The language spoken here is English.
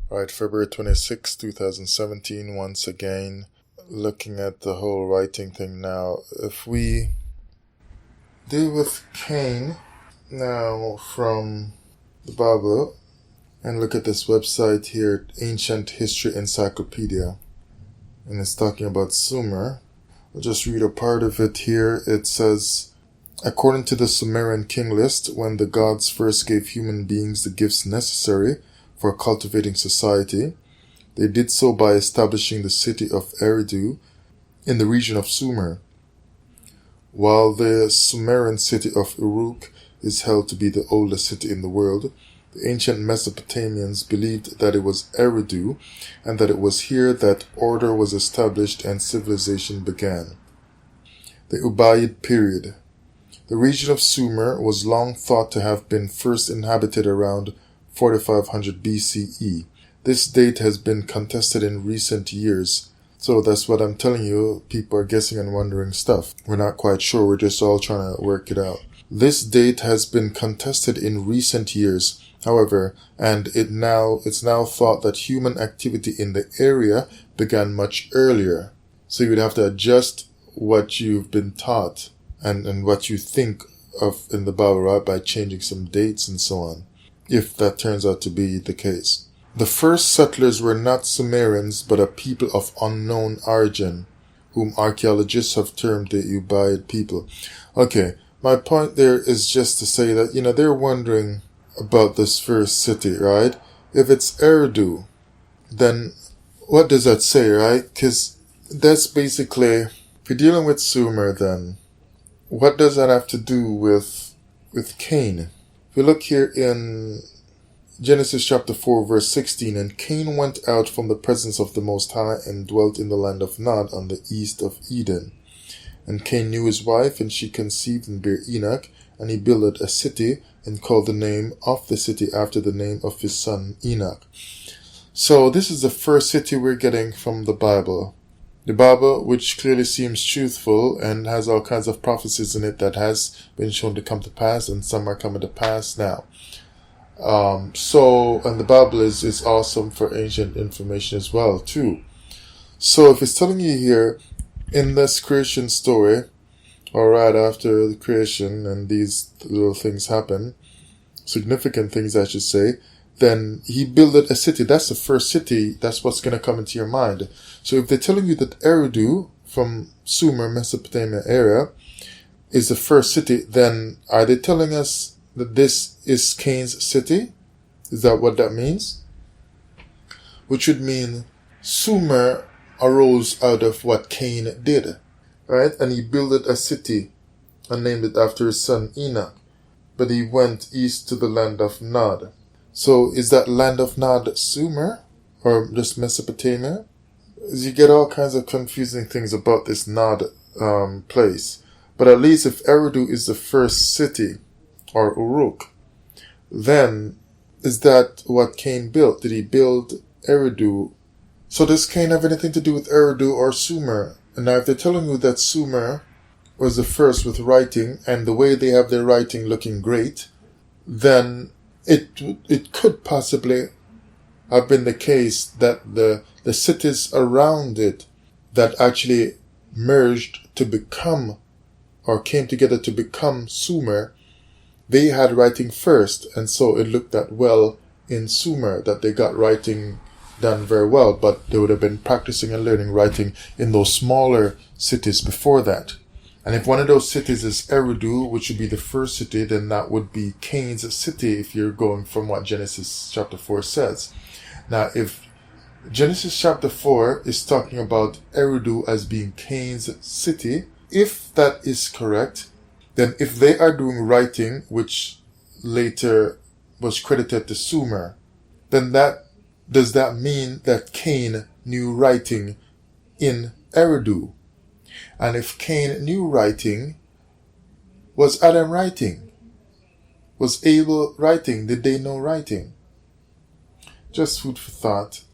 Right, February 26, 2017, once again, looking at the whole writing thing now. If we deal with Cain now from the Bible and look at this website here, Ancient History Encyclopedia, and it's talking about Sumer. I'll just read a part of it here. It says, according to the Sumerian king list, when the gods first gave human beings the gifts necessary for cultivating society, they did so by establishing the city of Eridu in the region of Sumer. While the Sumerian city of Uruk is held to be the oldest city in the world, the ancient Mesopotamians believed that it was Eridu and that it was here that order was established and civilization began. The Ubaid period. The region of Sumer was long thought to have been first inhabited around 4500 BCE. This date has been contested in recent years. So that's what I'm telling you. People are guessing and wondering stuff. We're not quite sure. We're just all trying to work it out. This date has been contested in recent years. However, and it's now thought that human activity in the area began much earlier. So you would have to adjust what you've been taught and what you think of in the Bible, right, by changing some dates and so on, if that turns out to be the case. The first settlers were not Sumerians, but a people of unknown origin, whom archaeologists have termed the Ubaid people. Okay, my point there is just to say that, they're wondering about this first city, right? If it's Eridu, then what does that say, right? Because that's basically, if you're dealing with Sumer, then what does that have to do with Cain? If we look here in Genesis chapter 4 verse 16, and Cain went out from the presence of the Most High and dwelt in the land of Nod on the east of Eden. And Cain knew his wife, and she conceived and bare Enoch, and he builded a city and called the name of the city after the name of his son Enoch. So this is the first city we're getting from the Bible. The Bible, which clearly seems truthful and has all kinds of prophecies in it that has been shown to come to pass, and some are coming to pass now. And the Bible is awesome for ancient information as well, too. So if it's telling you here, in this creation story, or right after the creation and these little things happen, significant things I should say, then he built a city. That's the first city. That's what's going to come into your mind. So if they're telling you that Eridu from Sumer, Mesopotamia area, is the first city, then are they telling us that this is Cain's city? Is that what that means? Which would mean Sumer arose out of what Cain did, right? And he built a city and named it after his son Enoch. But he went east to the land of Nod. So is that land of Nod Sumer or just Mesopotamia? You get all kinds of confusing things about this Nod place. But at least if Eridu is the first city, or Uruk, then is that what Cain built? Did he build Eridu? So does Cain have anything to do with Eridu or Sumer? And now if they're telling you that Sumer was the first with writing, and the way they have their writing looking great, then it could possibly have been the case that the cities around it that actually merged to become, or came together to become Sumer, they had writing first, and so it looked that well in Sumer that they got writing done very well, but they would have been practicing and learning writing in those smaller cities before that. And if one of those cities is Eridu, which would be the first city, then that would be Cain's city if you're going from what Genesis chapter 4 says. Now, if Genesis chapter 4 is talking about Eridu as being Cain's city, if that is correct, then if they are doing writing, which later was credited to Sumer, then does that mean that Cain knew writing in Eridu? And if Cain knew writing, was Adam writing? Was Abel writing? Did they know writing? Just food for thought.